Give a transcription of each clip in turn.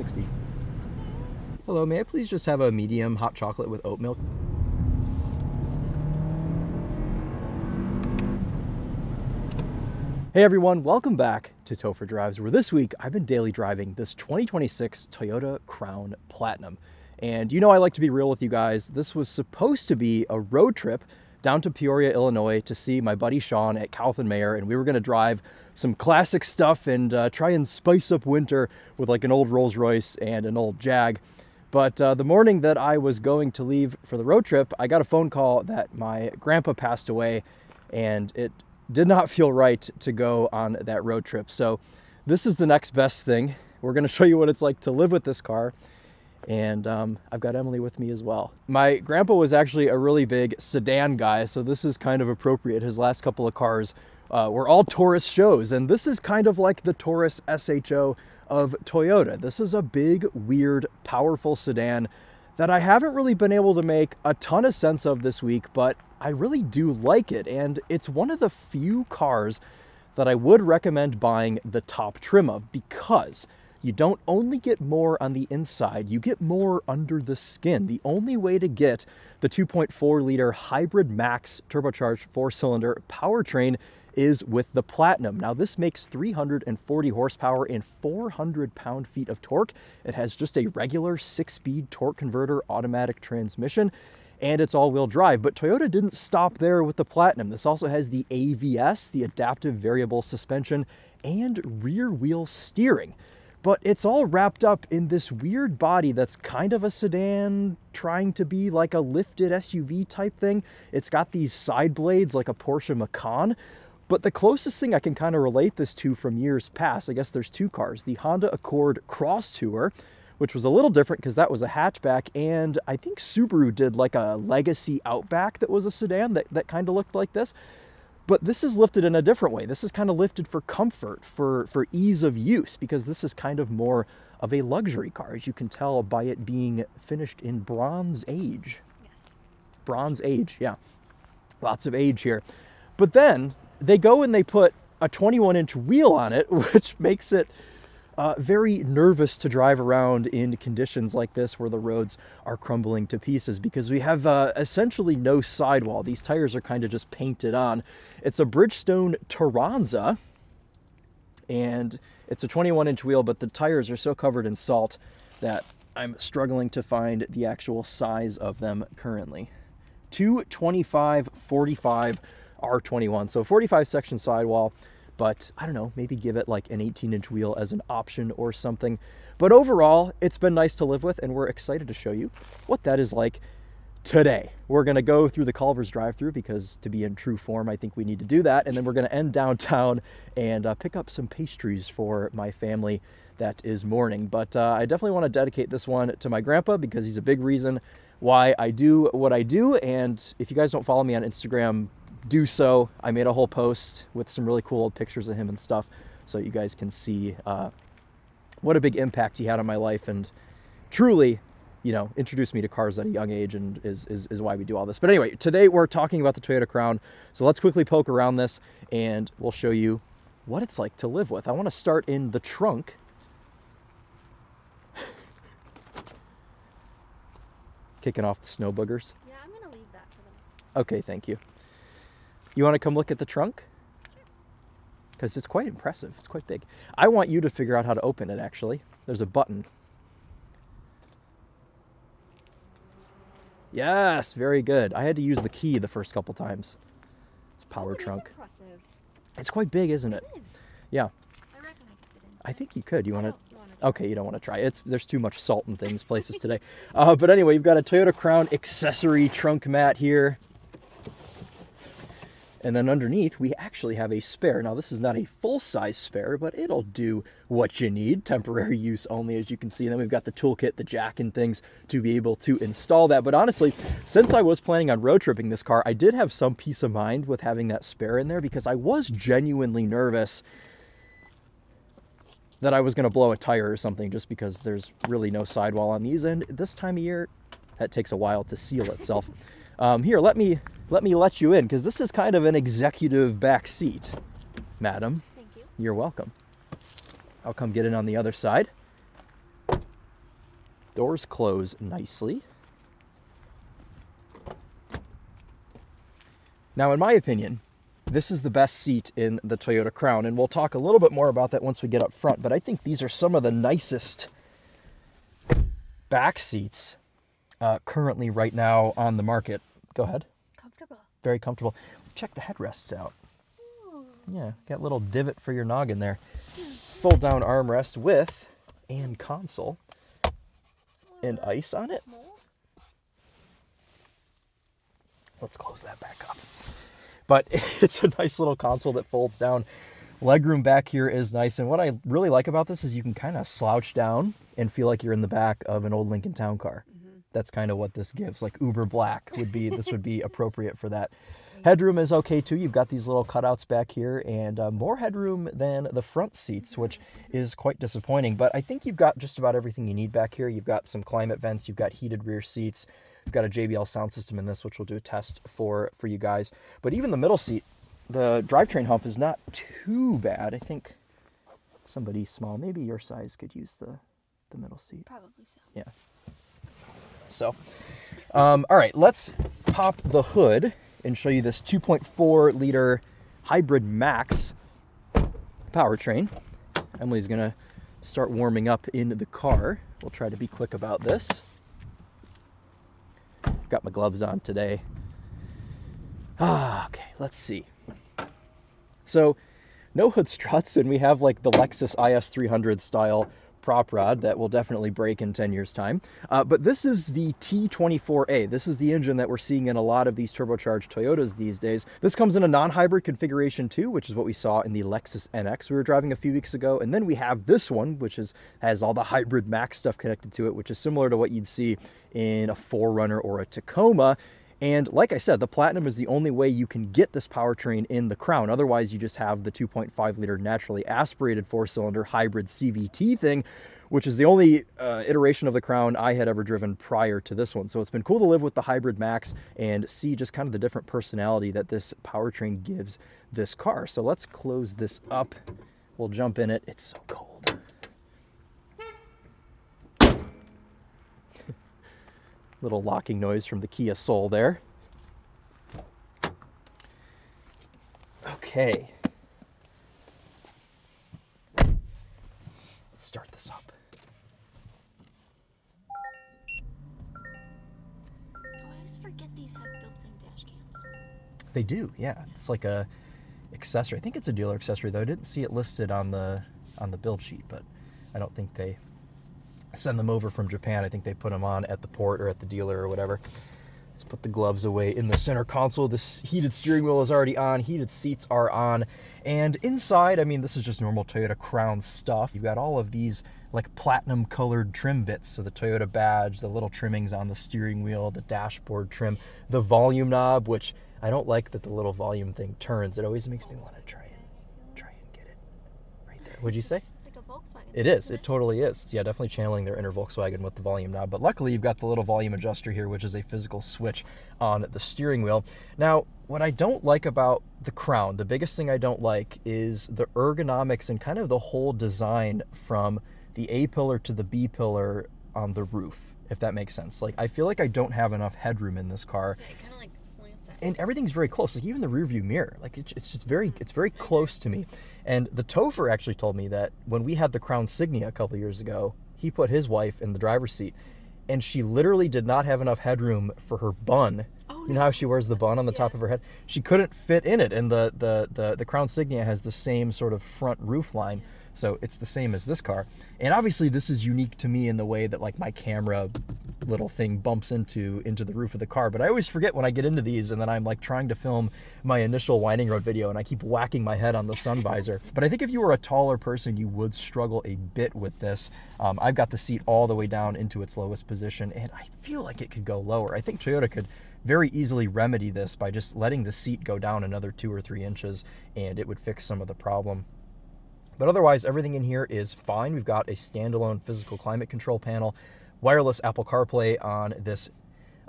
$1.60. Hello, may I please just have a medium hot chocolate with oat milk? Hey everyone, welcome back to Topher Drives, where this week I've been daily driving this 2026 Toyota Crown Platinum. And you know I like to be real with you guys. This was supposed to be a road trip down to Peoria, Illinois to see my buddy Sean at Kaufman Mayer, and we were going to drive some classic stuff and try and spice up winter with like an old Rolls Royce and an old Jag. But the morning that I was going to leave for the road trip, I got a phone call that my grandpa passed away, and it did not feel right to go on that road trip. So this is the next best thing. We're going to show you what it's like to live with this car. And I've got Emily with me as well. My grandpa was actually a really big sedan guy, so this is kind of appropriate. His last couple of cars were all Taurus shows, and this is kind of like the Taurus SHO of Toyota. This is a big, weird, powerful sedan that I haven't really been able to make a ton of sense of this week, but I really do like it, and it's one of the few cars that I would recommend buying the top trim of, because you don't only get more on the inside, you get more under the skin. The only way to get the 2.4 liter hybrid max turbocharged 4-cylinder powertrain is with the Platinum. Now this makes 340 horsepower and 400 pound-feet of torque. It has just a regular 6-speed torque converter automatic transmission, and it's all-wheel drive. But Toyota didn't stop there with the Platinum. This also has the AVS, the adaptive variable suspension, and rear wheel steering. But it's all wrapped up in this weird body that's kind of a sedan trying to be like a lifted SUV type thing. It's got these side blades like a Porsche Macan. But the closest thing I can kind of relate this to from years past, I guess there's two cars. The Honda Accord Cross Tour, which was a little different because that was a hatchback, and I think Subaru did like a Legacy Outback that was a sedan that kind of looked like this. But this is lifted in a different way. This is kind of lifted for comfort, for ease of use, because this is kind of more of a luxury car, as you can tell by it being finished in Bronze Age. Yes. Bronze Age, yeah. Lots of age here. But then they go and they put a 21-inch wheel on it, which makes it very nervous to drive around in conditions like this where the roads are crumbling to pieces, because we have essentially no sidewall. These tires are kind of just painted on. It's a Bridgestone Turanza, and it's a 21-inch wheel, but the tires are so covered in salt that I'm struggling to find the actual size of them currently. 225 45 R21, so 45 section sidewall. But I don't know, maybe give it like an 18-inch wheel as an option or something. But overall, it's been nice to live with, and we're excited to show you what that is like today. We're going to go through the Culver's drive-thru because, to be in true form, I think we need to do that. And then we're going to end downtown and pick up some pastries for my family that is mourning. But I definitely want to dedicate this one to my grandpa because he's a big reason why I do what I do. And if you guys don't follow me on Instagram, do so. I made a whole post with some really cool old pictures of him and stuff, so you guys can see what a big impact he had on my life, and truly, you know, introduced me to cars at a young age, and is why we do all this. But anyway, today we're talking about the Toyota Crown, so let's quickly poke around this, and we'll show you what it's like to live with. I want to start in the trunk. Kicking off the snow boogers. Yeah, I'm gonna leave that for them. Okay, thank you. You want to come look at the trunk? Because it's quite impressive. It's quite big. I want you to figure out how to open it, actually. There's a button. Yes, very good. I had to use the key the first couple times. It's a power trunk. Impressive. It's quite big, isn't it? It is. Yeah. I reckon I could fit in. I think you could. You want to? to Okay, you don't want to try. There's too much salt in things places today. But anyway, you've got a Toyota Crown accessory trunk mat here. And then underneath, we actually have a spare. Now, this is not a full-size spare, but it'll do what you need. Temporary use only, as you can see. And then we've got the toolkit, the jack and things to be able to install that. But honestly, since I was planning on road tripping this car, I did have some peace of mind with having that spare in there, because I was genuinely nervous that I was going to blow a tire or something, just because there's really no sidewall on these. And this time of year, that takes a while to seal itself. Here, let me let you in, because this is kind of an executive back seat, madam. Thank you. You're welcome. I'll come get in on the other side. Doors close nicely. Now, in my opinion, this is the best seat in the Toyota Crown, and we'll talk a little bit more about that once we get up front, but I think these are some of the nicest back seats currently right now on the market. Go ahead. Comfortable. Very comfortable. Check the headrests out. Ooh. Yeah, got a little divot for your noggin there. Fold down armrest with and console and ice on it. Mold? Let's close that back up. But it's a nice little console that folds down. Legroom back here is nice, and what I really like about this is you can kind of slouch down and feel like you're in the back of an old Lincoln Town Car. That's kind of what this gives. Like uber black would be, this would be appropriate for that. Headroom is okay too. You've got these little cutouts back here, and more headroom than the front seats, which is quite disappointing. But I think you've got just about everything you need back here. You've got some climate vents, you've got heated rear seats, you've got a JBL sound system in this, which we'll do a test for you guys. But even the middle seat, the drivetrain hump is not too bad. I think somebody small, maybe your size, could use the middle seat. Probably so. Yeah. So, all right, let's pop the hood and show you this 2.4 liter hybrid max powertrain. Emily's gonna start warming up in the car. We'll try to be quick about this. Got my gloves on today. Okay, let's see. So, no hood struts, and we have like the Lexus IS 300 style prop rod that will definitely break in 10 years time. But this is the T24A. This is the engine that we're seeing in a lot of these turbocharged Toyotas these days. This comes in a non-hybrid configuration too, which is what we saw in the Lexus NX we were driving a few weeks ago. And then we have this one, which has all the hybrid max stuff connected to it, which is similar to what you'd see in a 4Runner or a Tacoma. And like I said, the Platinum is the only way you can get this powertrain in the Crown. Otherwise, you just have the 2.5 liter naturally aspirated 4-cylinder hybrid CVT thing, which is the only iteration of the Crown I had ever driven prior to this one. So it's been cool to live with the hybrid max and see just kind of the different personality that this powertrain gives this car. So let's close this up. We'll jump in it. It's so cold. Little locking noise from the Kia Soul there. Okay. Let's start this up. Oh, I always forget these have built-in dash cams. They do, yeah. It's like a accessory. I think it's a dealer accessory, though. I didn't see it listed on the build sheet, but I don't think they send them over from Japan. I think they put them on at the port or at the dealer or whatever. Let's put the gloves away. In the center console, this heated steering wheel is already on, heated seats are on, and inside, I mean, this is just normal Toyota Crown stuff. You've got all of these like platinum colored trim bits, so the Toyota badge, the little trimmings on the steering wheel, the dashboard trim, the volume knob, which I don't like that the little volume thing turns. It always makes me want to try and get it right there. What'd you say? Volkswagen. It is. It totally is. Yeah, definitely channeling their inner Volkswagen with the volume knob. But luckily, you've got the little volume adjuster here, which is a physical switch on the steering wheel. Now, what I don't like about the Crown, the biggest thing I don't like is the ergonomics and kind of the whole design from the A pillar to the B pillar on the roof, if that makes sense. Like, I feel like I don't have enough headroom in this car. Yeah, it kind of like slants out. And everything's very close. Like even the rear view mirror, like it's just very close to me. And the Topher actually told me that when we had the Crown Signia a couple years ago, he put his wife in the driver's seat, and she literally did not have enough headroom for her bun. You know how she wears the bun on the top of her head? She couldn't fit in it, and the Crown Signia has the same sort of front roof line. So it's the same as this car. And obviously this is unique to me in the way that like my camera little thing bumps into the roof of the car. But I always forget when I get into these and then I'm like trying to film my initial winding road video and I keep whacking my head on the sun visor. But I think if you were a taller person, you would struggle a bit with this. I've got the seat all the way down into its lowest position and I feel like it could go lower. I think Toyota could very easily remedy this by just letting the seat go down another 2 or 3 inches and it would fix some of the problem. But otherwise, everything in here is fine. We've got a standalone physical climate control panel, wireless Apple CarPlay on this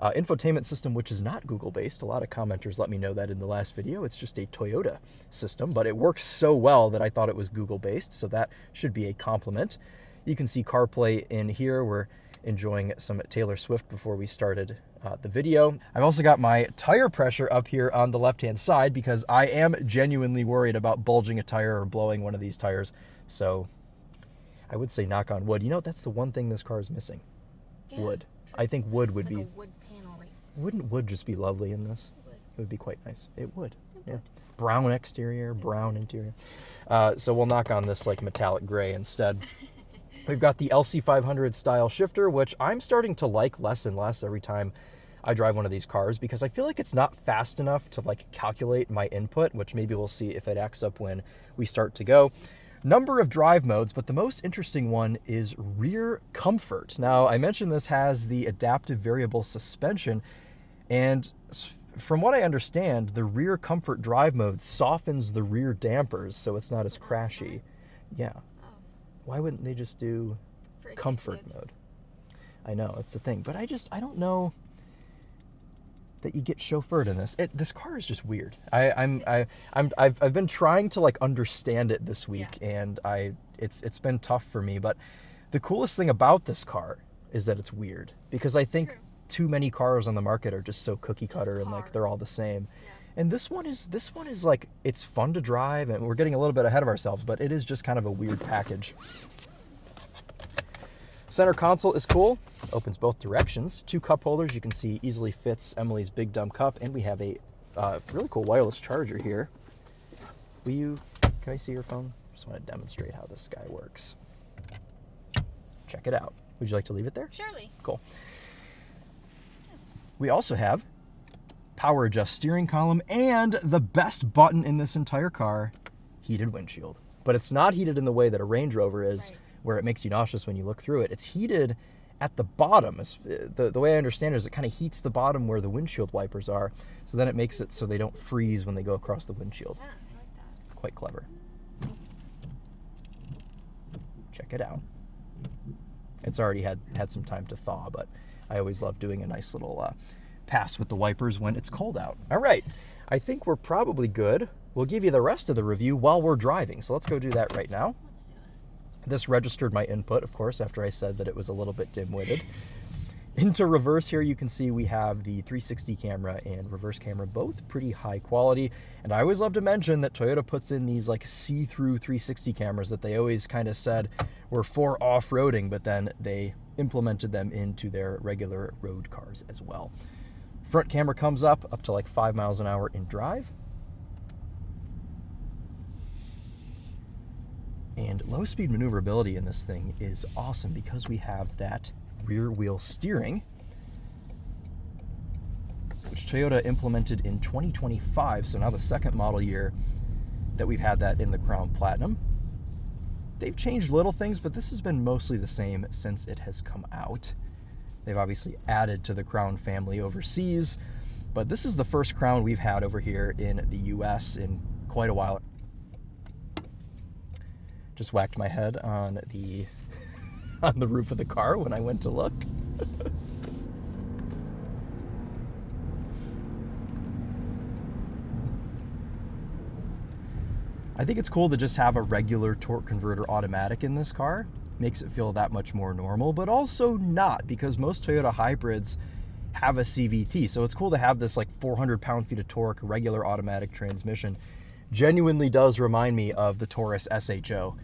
infotainment system, which is not Google-based. A lot of commenters let me know that in the last video. It's just a Toyota system, but it works so well that I thought it was Google-based, so that should be a compliment. You can see CarPlay in here. We're enjoying some Taylor Swift before we started the video. I've also got my tire pressure up here on the left-hand side because I am genuinely worried about bulging a tire or blowing one of these tires. So I would say knock on wood. You know, that's the one thing this car is missing. Yeah, Wood. true. I think wood would Like be... a wood panel, right? Wouldn't wood just be lovely in this? It would. It would be quite nice. It would. It Yeah. would. Brown exterior, brown interior. So we'll knock on this like metallic gray instead. We've got the LC500 style shifter, which I'm starting to like less and less every time I drive one of these cars because I feel like it's not fast enough to like calculate my input, which maybe we'll see if it acts up when we start to go. Number of drive modes, but the most interesting one is rear comfort. Now, I mentioned this has the adaptive variable suspension, and from what I understand, the rear comfort drive mode softens the rear dampers so it's not as crashy. Yeah. Oh, Why wouldn't they just do for comfort executives. mode? I know, it's the thing, but I don't know that you get chauffeured in this. This car is just weird. I've been trying to like understand it this week, and it's been tough for me. But the coolest thing about this car is that it's weird, because I think True. too many cars on the market are just so cookie cutter and like car. they're all the same. Yeah. And this one is like, it's fun to drive, and we're getting a little bit ahead of ourselves, but it is just kind of a weird package. Center console is cool, opens both directions. 2 cup holders, you can see easily fits Emily's big dumb cup, and we have a really cool wireless charger here. Can I see your phone? Just want to demonstrate how this guy works. Check it out. Would you like to leave it there? Surely. Cool. We also have power adjust steering column, and the best button in this entire car, heated windshield. But it's not heated in the way that a Range Rover is, Right. where it makes you nauseous when you look through it. It's heated at the bottom. The way I understand it is it kind of heats the bottom where the windshield wipers are, so then it makes it so they don't freeze when they go across the windshield. Yeah, I like that. Quite clever. Check it out. It's already had some time to thaw, but I always love doing a nice little pass with the wipers when it's cold out. All right, I think we're probably good. We'll give you the rest of the review while we're driving, so let's go do that right now. Let's do it. This registered my input, of course, after I said that it was a little bit dim-witted. Into reverse here, you can see we have the 360 camera and reverse camera, both pretty high quality. And I always love to mention that Toyota puts in these like see-through 360 cameras that they always kind of said were for off-roading, but then they implemented them into their regular road cars as well. Front camera comes up to like 5 miles an hour in drive. And low-speed maneuverability in this thing is awesome because we have that rear wheel steering, which Toyota implemented in 2025, so now the second model year that we've had that in the Crown Platinum. They've changed little things, but this has been mostly the same since it has come out. They've obviously added to the Crown family overseas, but this is the first Crown we've had over here in the US in quite a while. Just whacked my head on the roof of the car when I went to look. I think it's cool to just have a regular torque converter automatic in this car. Makes it feel that much more normal, but also not, because most Toyota hybrids have a CVT. So it's cool to have this like 400 pound-feet of torque regular automatic transmission. Genuinely does remind me of the Taurus SHO.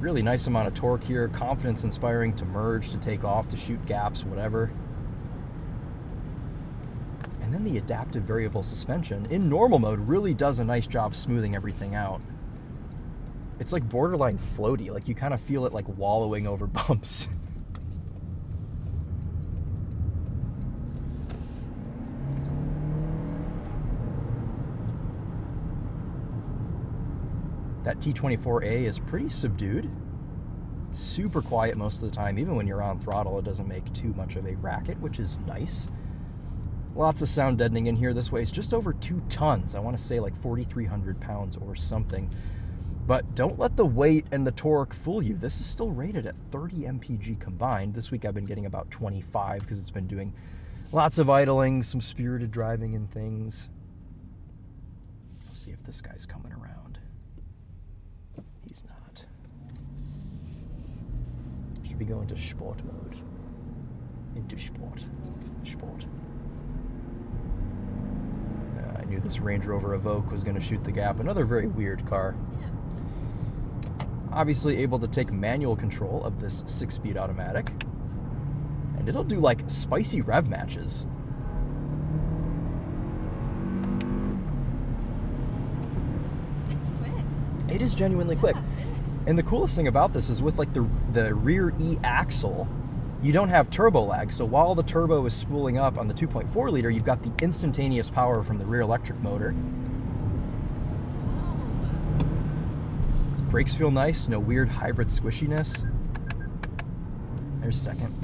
Really nice amount of torque here, confidence inspiring to merge, to take off, to shoot gaps, whatever. And then the adaptive variable suspension in normal mode really does a nice job smoothing everything out. It's like borderline floaty, like you kind of feel it like wallowing over bumps. That T24A is pretty subdued. Super quiet most of the time. Even when you're on throttle, it doesn't make too much of a racket, which is nice. Lots of sound deadening in here. This weighs just over 2 tons. I want to say like 4,300 pounds or something. But don't let the weight and the torque fool you. This is still rated at 30 mpg combined. This week I've been getting about 25 because it's been doing lots of idling, some spirited driving and things. see if this guy's coming around. He's not. Should we go into sport mode? Into sport. Sport. I knew this Range Rover Evoque was going to shoot the gap. Another very weird car. Yeah. Obviously able to take manual control of this 6-speed automatic. And it'll do like spicy rev matches. It's quick. It is genuinely quick. Yeah, it is. And the coolest thing about this is with like the rear E-axle, you don't have turbo lag. So while the turbo is spooling up on the 2.4 liter, you've got the instantaneous power from the rear electric motor. Brakes feel nice, no weird hybrid squishiness. There's second.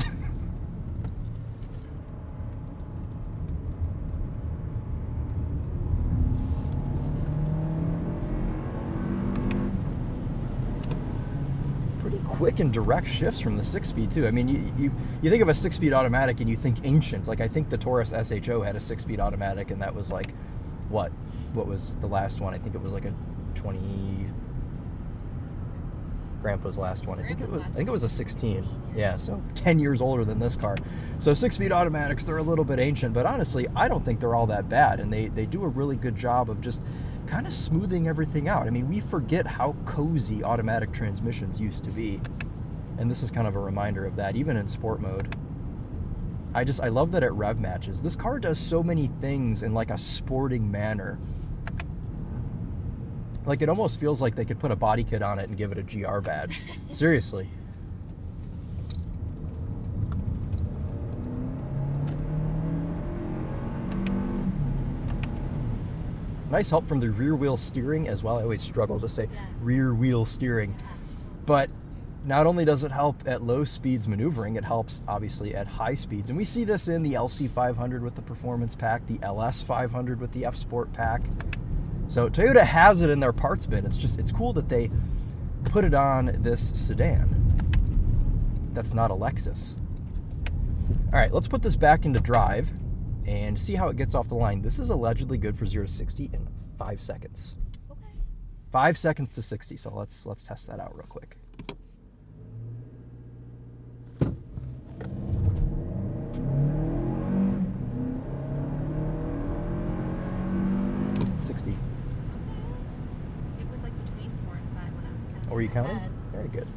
Pretty quick and direct shifts from the 6-speed too. I mean, you think of a 6-speed automatic and you think ancient. Like I think the Taurus SHO had a 6-speed automatic, and that was like, what was the last one? I think it was like a 20. Grandpa's last one. I think it was a 16. Yeah, so 10 years older than this car. So 6-speed automatics, they're a little bit ancient, but honestly, I don't think they're all that bad, and they do a really good job of just kind of smoothing everything out. I mean, we forget how cozy automatic transmissions used to be, and this is kind of a reminder of that, even in sport mode. I love that it rev matches. This car does so many things in like a sporting manner. Like, it almost feels like they could put a body kit on it and give it a GR badge. Seriously. Nice help from the rear wheel steering as well. I always struggle to say rear wheel steering. But not only does it help at low speeds maneuvering, it helps obviously at high speeds. And we see this in the LC500 with the Performance Pack, the LS500 with the F Sport Pack. So Toyota has it in their parts bin. It's cool that they put it on this sedan. That's not a Lexus. All right, let's put this back into drive and see how it gets off the line. This is allegedly good for 0 to 60 in 5 seconds. Okay. 5 seconds to 60. So let's test that out real quick. It was like between 4 and 5 when I was counting. Oh, were you counting? ahead. Very good.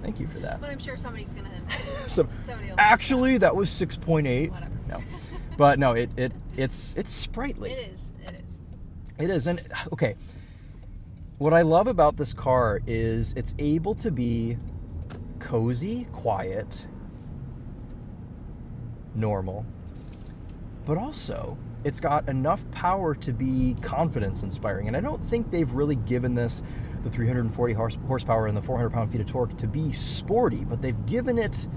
Thank you for that. But I'm sure somebody's gonna. So, somebody will actually, that was 6.8. Whatever. No, but no, it's sprightly. It is. It is, and okay. What I love about this car is it's able to be cozy, quiet, normal, but also it's got enough power to be confidence-inspiring. And I don't think they've really given this the 340 horsepower and the 400 pound-feet of torque to be sporty, but they've given it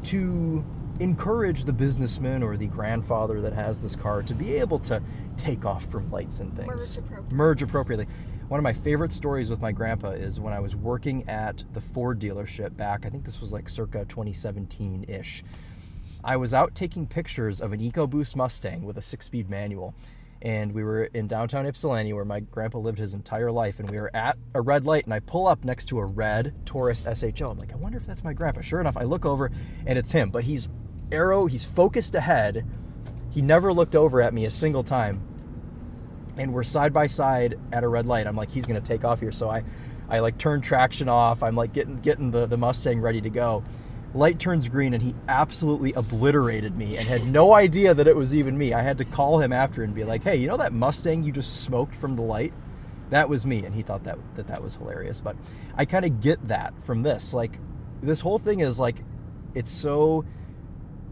to encourage the businessman or the grandfather that has this car to be able to take off from lights and things. Merge appropriately. One of my favorite stories with my grandpa is when I was working at the Ford dealership back, I think this was like circa 2017-ish. I was out taking pictures of an EcoBoost Mustang with a 6-speed manual, and we were in downtown Ypsilanti where my grandpa lived his entire life, and we were at a red light, and I pull up next to a red Taurus SHO. I'm like, I wonder if that's my grandpa. Sure enough, I look over, and it's him, but he's focused ahead. He never looked over at me a single time, and we're side by side at a red light. I'm like, he's gonna take off here, so I like turn traction off. I'm like getting the Mustang ready to go. Light turns green, and he absolutely obliterated me and had no idea that it was even me. I had to call him after and be like, hey, you know that Mustang you just smoked from the light? That was me. And he thought that was hilarious. But I kind of get that from this. Like, this whole thing is like, it's so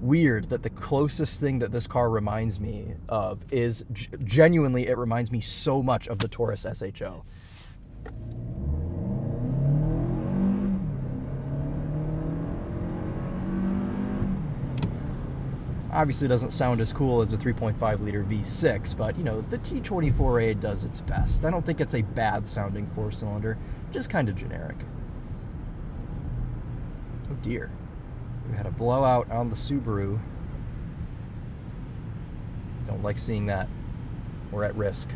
weird that the closest thing that this car reminds me of is genuinely, it reminds me so much of the Taurus SHO. Obviously doesn't sound as cool as a 3.5 liter V6, but you know, the T24A does its best. I don't think it's a bad sounding 4-cylinder, just kind of generic. Oh dear. We had a blowout on the Subaru. Don't like seeing that. We're at risk.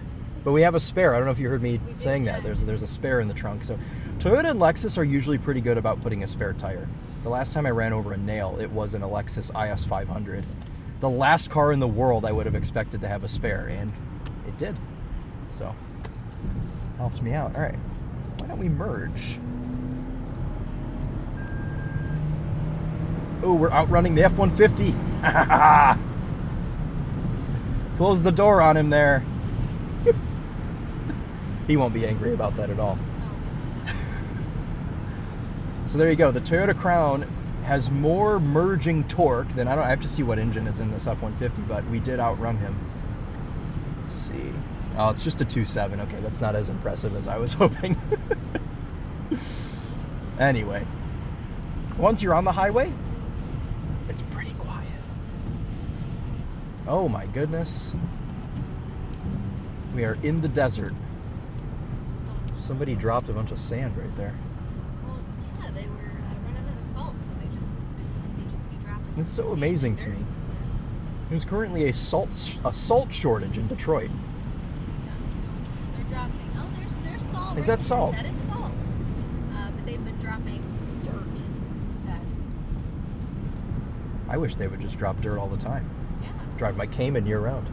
But we have a spare. I don't know if you heard me We do, saying yeah. that. There's a spare in the trunk. So Toyota and Lexus are usually pretty good about putting a spare tire. The last time I ran over a nail, it was in a Lexus IS 500. The last car in the world I would have expected to have a spare, and it did. So, helped me out. All right, why don't we merge? Oh, we're outrunning the F-150. Close the door on him there. He won't be angry about that at all. So there you go. The Toyota Crown has more merging torque than, I have to see what engine is in this F-150, but we did outrun him. Let's see. Oh, it's just a 2.7. Okay, that's not as impressive as I was hoping. Anyway, once you're on the highway, it's pretty quiet. Oh my goodness. We are in the desert. Somebody dropped a bunch of sand right there. Well, yeah, they were running out of salt, so they just be dropping. It's so sand amazing and to dirt. me. There's currently a salt shortage in Detroit. Yeah, so they're dropping. Oh, there's salt. Is right that salt? there. That is salt. But they've been dropping dirt instead. I wish they would just drop dirt all the time. Yeah. Drive my Cayman year round.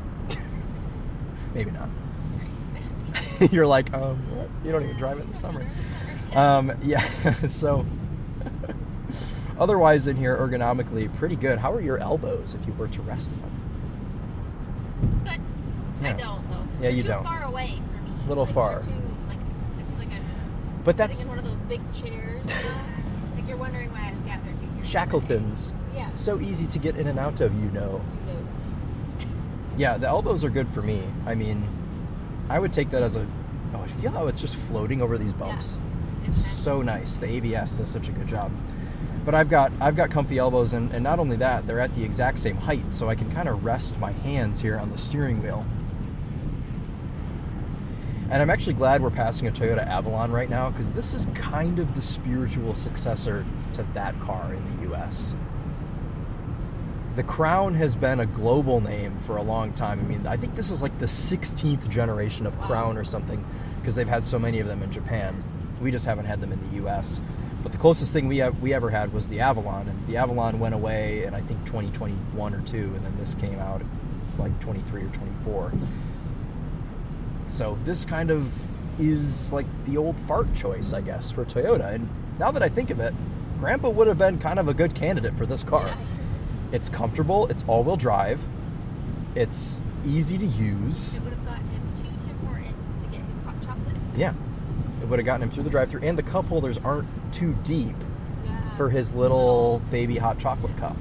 Maybe not. Right. You're like, what? You don't even drive it in the summer. Yeah, so otherwise in here, ergonomically, pretty good. How are your elbows if you were to rest them? Good. Yeah. I don't though. Yeah, you They're don't. too far away for me. Little like, far. They're too, like, I feel like I'm But sitting that's in one of those big chairs, you know? Like you're wondering why I've gathered you here. Shackletons. Yeah. So easy to get in and out of, you know. You know. Yeah, the elbows are good for me. I mean, I would take that as a, I feel how it's just floating over these bumps. It's So nice. The ABS does such a good job. But I've got comfy elbows, and not only that, they're at the exact same height, so I can kind of rest my hands here on the steering wheel. And I'm actually glad we're passing a Toyota Avalon right now, because this is kind of the spiritual successor to that car in the US. The Crown has been a global name for a long time. I mean, I think this is like the 16th generation of Crown or something, because they've had so many of them in Japan. We just haven't had them in the US. But the closest thing we ever had was the Avalon, and the Avalon went away in I think 2021 or 2, and then this came out like 23 or 24. So this kind of is like the old fart choice, I guess, for Toyota. And now that I think of it, Grandpa would have been kind of a good candidate for this car. Yeah. It's comfortable, it's all-wheel drive, it's easy to use. It would have gotten him 2 Tim Hortons to get his hot chocolate. Yeah, it would have gotten him through the drive-thru, and the cup holders aren't too deep Yeah. for his little baby hot chocolate cup.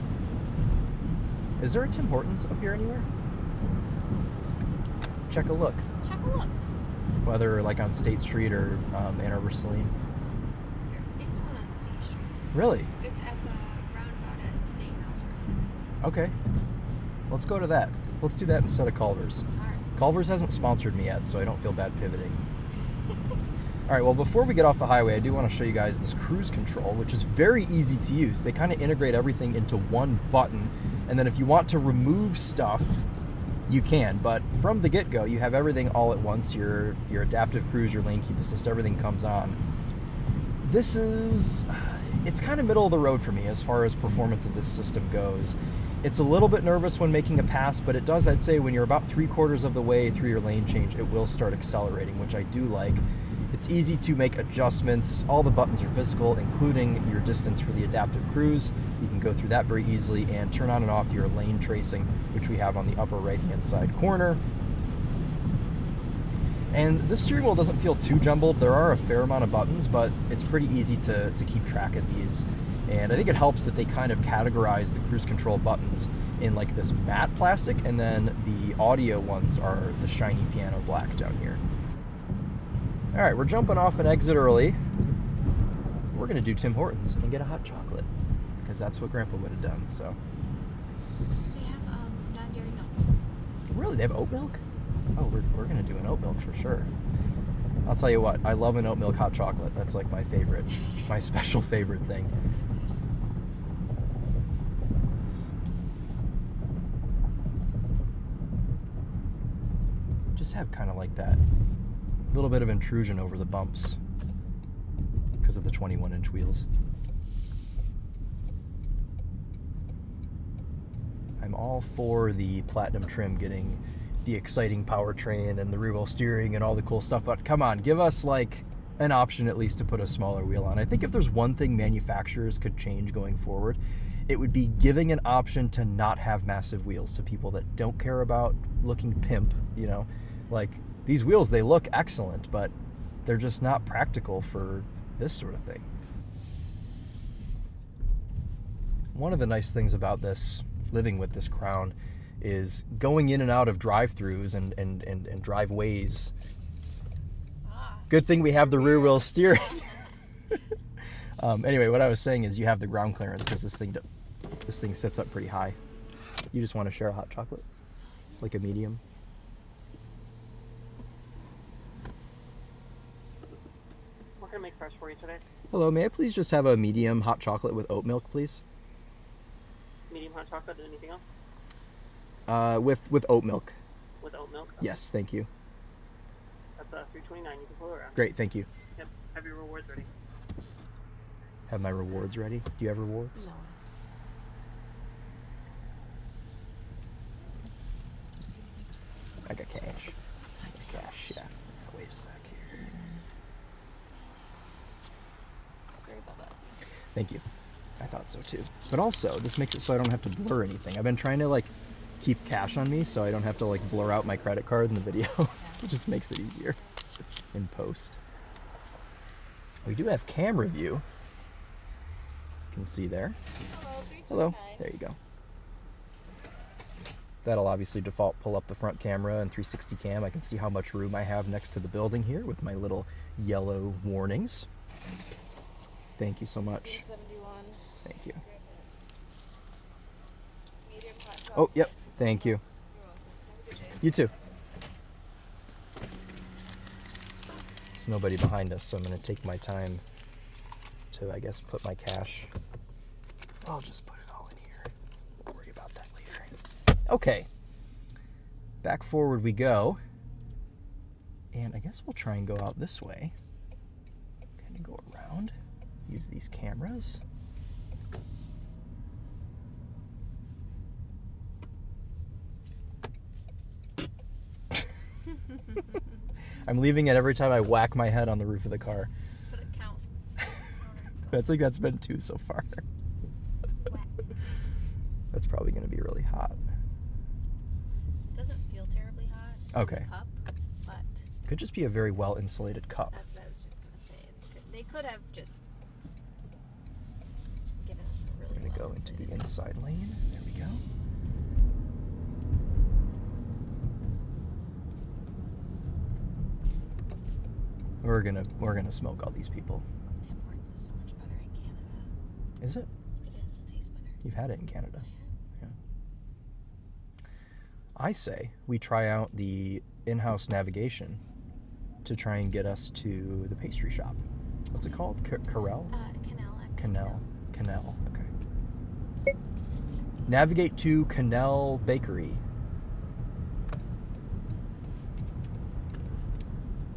Is there a Tim Hortons up here anywhere? Check a look. Check a look. Whether like on State Street or Ann Arbor Saline. There is one on C Street. Really? It's at the roundabout at State House. Okay. Let's go to that. Let's do that instead of Culver's. Alright. Culver's hasn't sponsored me yet, so I don't feel bad pivoting. All right, well, before we get off the highway, I do want to show you guys this cruise control, which is very easy to use. They kind of integrate everything into one button, and then if you want to remove stuff, you can. But from the get-go, you have everything all at once. Your adaptive cruise, your lane keep assist, everything comes on. This is, it's kind of middle of the road for me as far as performance of this system goes. It's a little bit nervous when making a pass, but it does, I'd say, when you're about 3/4 of the way through your lane change, it will start accelerating, which I do like. It's easy to make adjustments. All the buttons are visible, including your distance for the adaptive cruise. You can go through that very easily and turn on and off your lane tracing, which we have on the upper right-hand side corner. And this steering wheel doesn't feel too jumbled. There are a fair amount of buttons, but it's pretty easy to keep track of these. And I think it helps that they kind of categorize the cruise control buttons in like this matte plastic, and then the audio ones are the shiny piano black down here. All right, we're jumping off an exit early. We're gonna do Tim Hortons and get a hot chocolate, because that's what Grandpa would have done, so. They have non-dairy milks. Really, they have oat milk? Oh, we're gonna do an oat milk for sure. I'll tell you what, I love an oat milk hot chocolate. That's like my favorite, my special favorite thing. Just does have kind of like that little bit of intrusion over the bumps because of the 21-inch wheels. I'm all for the platinum trim getting the exciting powertrain and the rear wheel steering and all the cool stuff, but come on, give us like an option at least to put a smaller wheel on. I think if there's one thing manufacturers could change going forward, it would be giving an option to not have massive wheels to people that don't care about looking pimp, you know? Like, these wheels, they look excellent, but they're just not practical for this sort of thing. One of the nice things about this, living with this Crown, is going in and out of drive-thrus and driveways. Good thing we have the rear wheel steering. Anyway, what I was saying is you have the ground clearance because this thing sits up pretty high. You just want to share a hot chocolate? Like a medium? What can I make fresh for you today? Hello, may I please just have a medium hot chocolate with oat milk, please? Medium hot chocolate and anything else? With oat milk. With oat milk? Okay. Yes, thank you. That's $3.29. You can pull it around. Great, thank you. Yep. Have your rewards ready. Have my rewards ready? Do you have rewards? No. I got cash. Cash, yeah. Wait a sec here. Sorry about that. Thank you. I thought so too. But also, this makes it so I don't have to blur anything. I've been trying to like keep cash on me so I don't have to like blur out my credit card in the video. It just makes it easier in post. We do have camera view. You can see there. Hello, Hello. There you go. That'll obviously default pull up the front camera and 360 cam. I can see how much room I have next to the building here with my little yellow warnings. Thank you so much. 1671. Thank you. Medium hot chocolate. Oh, yep. Thank you. You're welcome. Have a good day. You too. There's nobody behind us, so I'm going to take my time to, I guess, put my cash. I'll just put it all in here. We'll worry about that later. Okay. Back forward we go. And I guess we'll try and go out this way. Kind of go around. Use these cameras. I'm leaving it every time I whack my head on the roof of the car. Put it count. That's been 2 so far. Whack. That's probably going to be really hot. It doesn't feel terribly hot. in Okay. the Cup, but Could just be a very well insulated cup. that's what I was just gonna say. They could have just given us a really. We're going to go into the inside lane. There we go. We're gonna smoke all these people. Tim Hortons is so much better in Canada. Is it? It is. Tastes better. You've had it in Canada. Yeah. I say we try out the in-house navigation to try and get us to the pastry shop. What's it called? Corral? Canal. Okay. Navigate to Canal Bakery.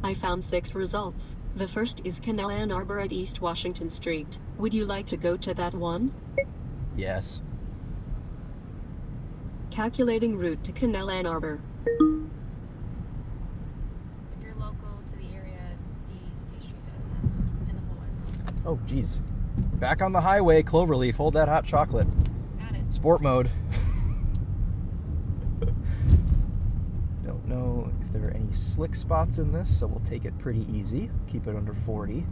I found 6 results. The first is Canal Ann Arbor at East Washington Street. Would you like to go to that one? Yes. Calculating route to Canal Ann Arbor. If you're local to the area, these pastries are the best in the whole wide world. Oh, geez. Back on the highway, Cloverleaf, hold that hot chocolate. Got it. Sport mode. Don't know if there are any slick spots in this, so we'll take it pretty easy. Keep it under 40.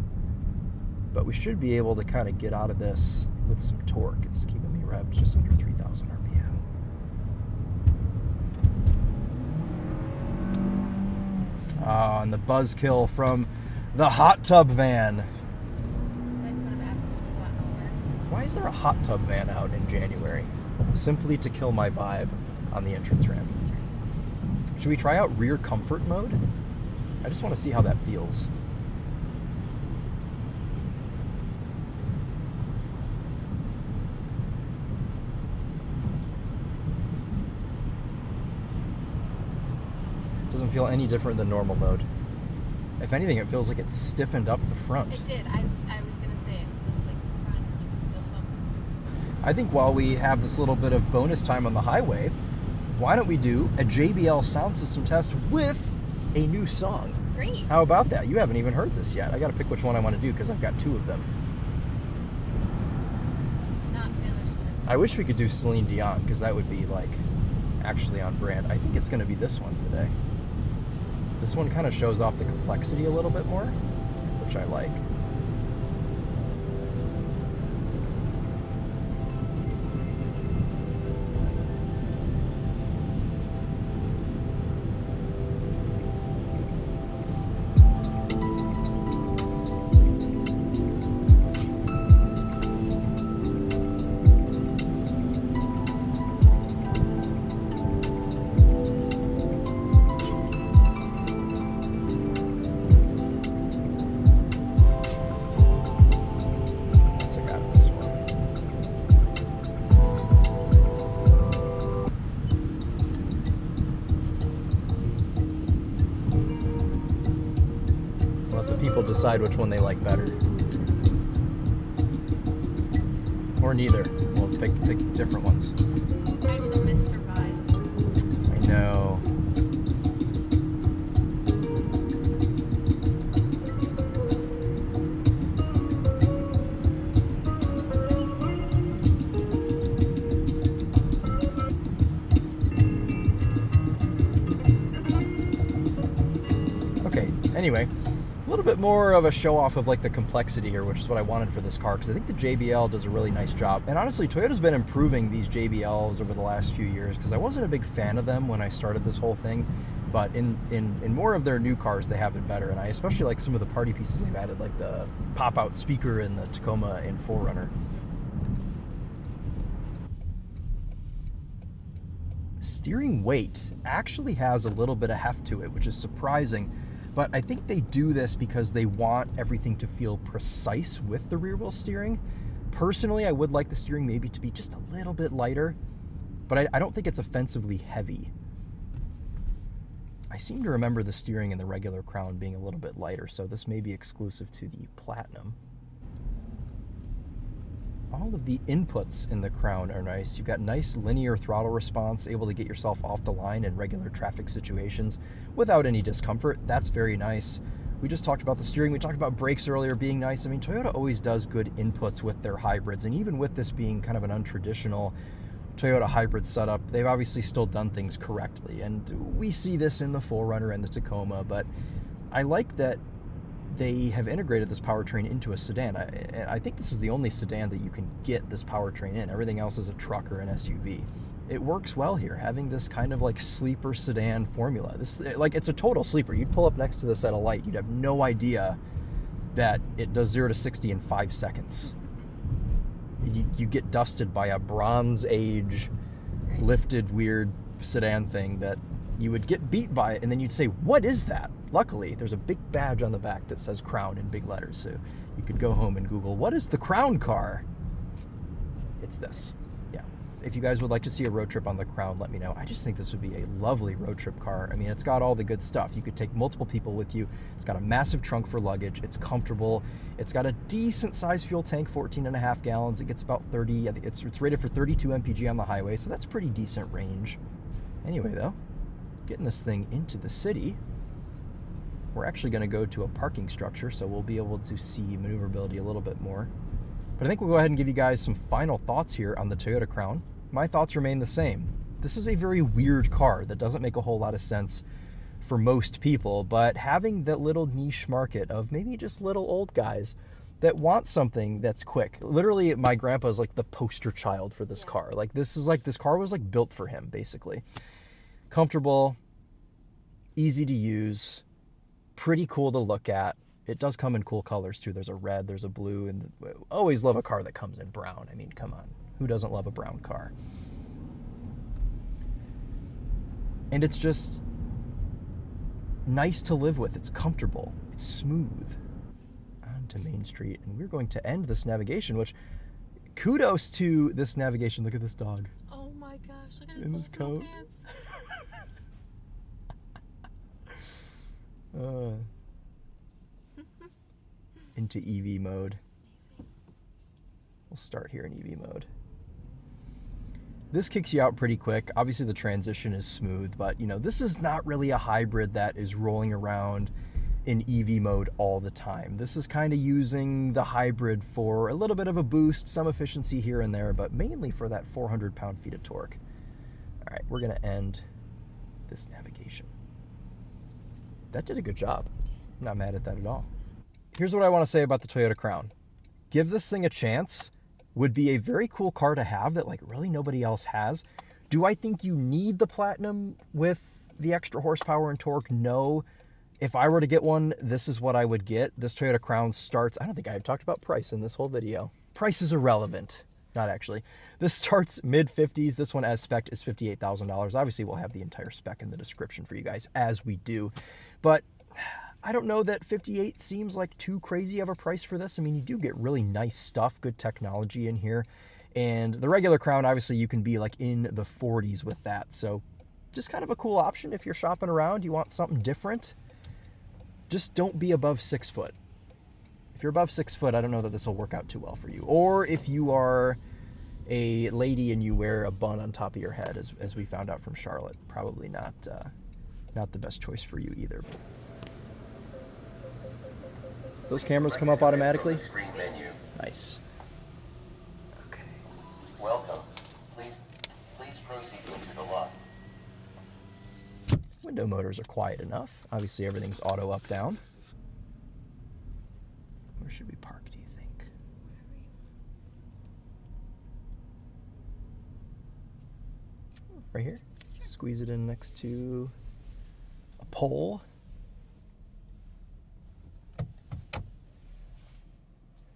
But we should be able to kind of get out of this with some torque. It's keeping me revved just under 3,000 RPM. Ah, and the buzzkill from the hot tub van. That could have absolutely gotten over. Why is there a hot tub van out in January? Simply to kill my vibe on the entrance ramp. Should we try out rear comfort mode? I just want to see how that feels. doesn't feel any different than normal mode. If anything, it feels like it's stiffened up the front. It did. I was gonna say it feels like the front feel bumps more. I think while we have this little bit of bonus time on the highway, why don't we do a JBL sound system test with a new song? Great. How about that? You haven't even heard this yet. I gotta pick which one I want to do because I've got two of them. Not Taylor Swift. I wish we could do Celine Dion because that would be like actually on brand. I think it's gonna be this one today. This one kind of shows off the complexity a little bit more, which I like. People decide which one they like better. Or neither. We'll pick different ones. I just miss Survive. I know. Okay, anyway. A little bit more of a show off of like the complexity here, which is what I wanted for this car, because I think the JBL does a really nice job. And honestly, Toyota's been improving these JBLs over the last few years, because I wasn't a big fan of them when I started this whole thing, but in more of their new cars they have it better. And I especially like some of the party pieces they've added, like the pop-out speaker in the Tacoma and 4Runner. Steering weight actually has a little bit of heft to it, which is surprising. But I think they do this because they want everything to feel precise with the rear wheel steering. Personally, I would like the steering maybe to be just a little bit lighter, but I don't think it's offensively heavy. I seem to remember the steering in the regular Crown being a little bit lighter, so this may be exclusive to the Platinum. All of the inputs in the Crown are nice. You've got nice linear throttle response, able to get yourself off the line in regular traffic situations without any discomfort. That's very nice. We just talked about the steering. We talked about brakes earlier being nice. I mean, Toyota always does good inputs with their hybrids, and even with this being kind of an untraditional Toyota hybrid setup, they've obviously still done things correctly. And we see this in the 4Runner and the Tacoma, but I like that they have integrated this powertrain into a sedan. I think this is the only sedan that you can get this powertrain in. Everything else is a truck or an SUV. It works well here, having this kind of like sleeper sedan formula. This, like, it's a total sleeper. You'd pull up next to this at a light, you'd have no idea that it does 0 to 60 in 5 seconds. You get dusted by a Bronze Age lifted weird sedan thing that you would get beat by it, and then you'd say, what is that? Luckily, there's a big badge on the back that says Crown in big letters, so you could go home and Google, what is the Crown car? It's this. Yeah. If you guys would like to see a road trip on the Crown, let me know. I just think this would be a lovely road trip car. I mean, it's got all the good stuff. You could take multiple people with you. It's got a massive trunk for luggage. It's comfortable. It's got a decent sized fuel tank, 14.5 gallons. It gets about 30. I think it's rated for 32 mpg on the highway, so that's pretty decent range. Anyway, though, getting this thing into the city, we're actually going to go to a parking structure, so we'll be able to see maneuverability a little bit more. But I think we'll go ahead and give you guys some final thoughts here on the Toyota Crown. My thoughts remain the same. This is a very weird car that doesn't make a whole lot of sense for most people, but having that little niche market of maybe just little old guys that want something that's quick. Literally, my grandpa is like the poster child for this car. Like, this car was like built for him, basically. Comfortable, easy to use, pretty cool to look at. It does come in cool colors too. There's a red, there's a blue, and always love a car that comes in brown. I mean, come on. Who doesn't love a brown car? And it's just nice to live with. It's comfortable. It's smooth. On to Main Street. And we're going to end this navigation, which kudos to this navigation. Look at this dog. Oh my gosh, look at In his coat. pants. Into EV mode. We'll start here in EV mode. This kicks you out pretty quick. Obviously the transition is smooth, but you know, this is not really a hybrid that is rolling around in EV mode all the time. This is kind of using the hybrid for a little bit of a boost, some efficiency here and there, but mainly for that 400 pound-feet of torque. All right, we're gonna end this navigation. That did a good job. I'm not mad at that at all. Here's what I want to say about the Toyota Crown. Give this thing a chance. Would be a very cool car to have that like really nobody else has. Do I think you need the Platinum with the extra horsepower and torque? No. If I were to get one, this is what I would get. This Toyota Crown starts, I don't think I've talked about price in this whole video. Price is irrelevant. Not actually. This starts mid-50s. This one as spec is $58,000. Obviously, we'll have the entire spec in the description for you guys, as we do. But I don't know that 58 seems like too crazy of a price for this. I mean, you do get really nice stuff, good technology in here. And the regular Crown, obviously, you can be like in the 40s with that. So just kind of a cool option if you're shopping around, you want something different. Just don't be above 6 foot. If you're above 6 foot, I don't know that this will work out too well for you. Or if you are a lady and you wear a bun on top of your head, as we found out from Charlotte, probably not the best choice for you either. Those cameras come up automatically? Screen menu. Nice. Okay. Welcome. Please proceed into the lot. Window motors are quiet enough. Obviously everything's auto up down. Where should we park, do you think? Right here. Squeeze it in next to a pole.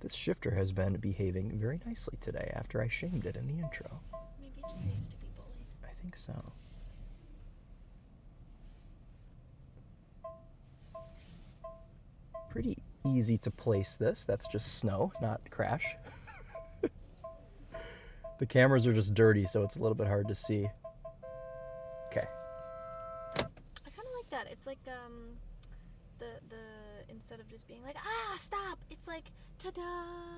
This shifter has been behaving very nicely today after I shamed it in the intro. Maybe it just needed to be bullied. I think so. Pretty easy to place this. That's just snow, not crash. The cameras are just dirty, so it's a little bit hard to see. Okay. I kind of like that. It's like the instead of just being like stop, it's like ta-da.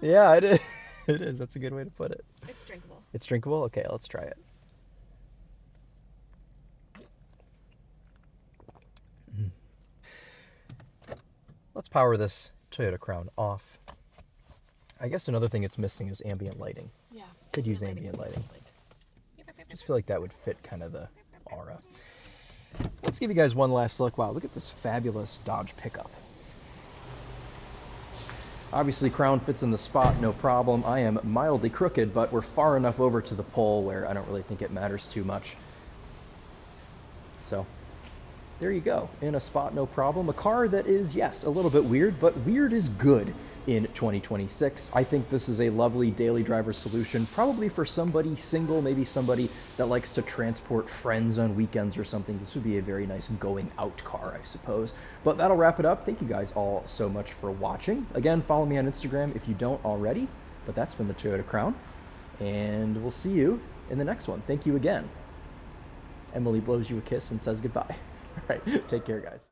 Yeah, it is. It is. That's a good way to put it. It's drinkable. It's drinkable? Okay, let's try it. Let's power this Toyota Crown off. I guess another thing it's missing is ambient lighting. Yeah. Could use ambient lighting. Just feel like that would fit kind of the aura. Let's give you guys one last look. Wow, look at this fabulous Dodge pickup. Obviously, Crown fits in the spot, no problem. I am mildly crooked, but we're far enough over to the pole where I don't really think it matters too much. So, there you go. In a spot, no problem. A car that is, yes, a little bit weird, but weird is good in 2026. I think this is a lovely daily driver solution, probably for somebody single, maybe somebody that likes to transport friends on weekends or something. This would be a very nice going out car, I suppose. But that'll wrap it up. Thank you guys all so much for watching. Again, follow me on Instagram if you don't already, but that's been the Toyota Crown, and we'll see you in the next one. Thank you again. Emily blows you a kiss and says goodbye. All right, take care, guys.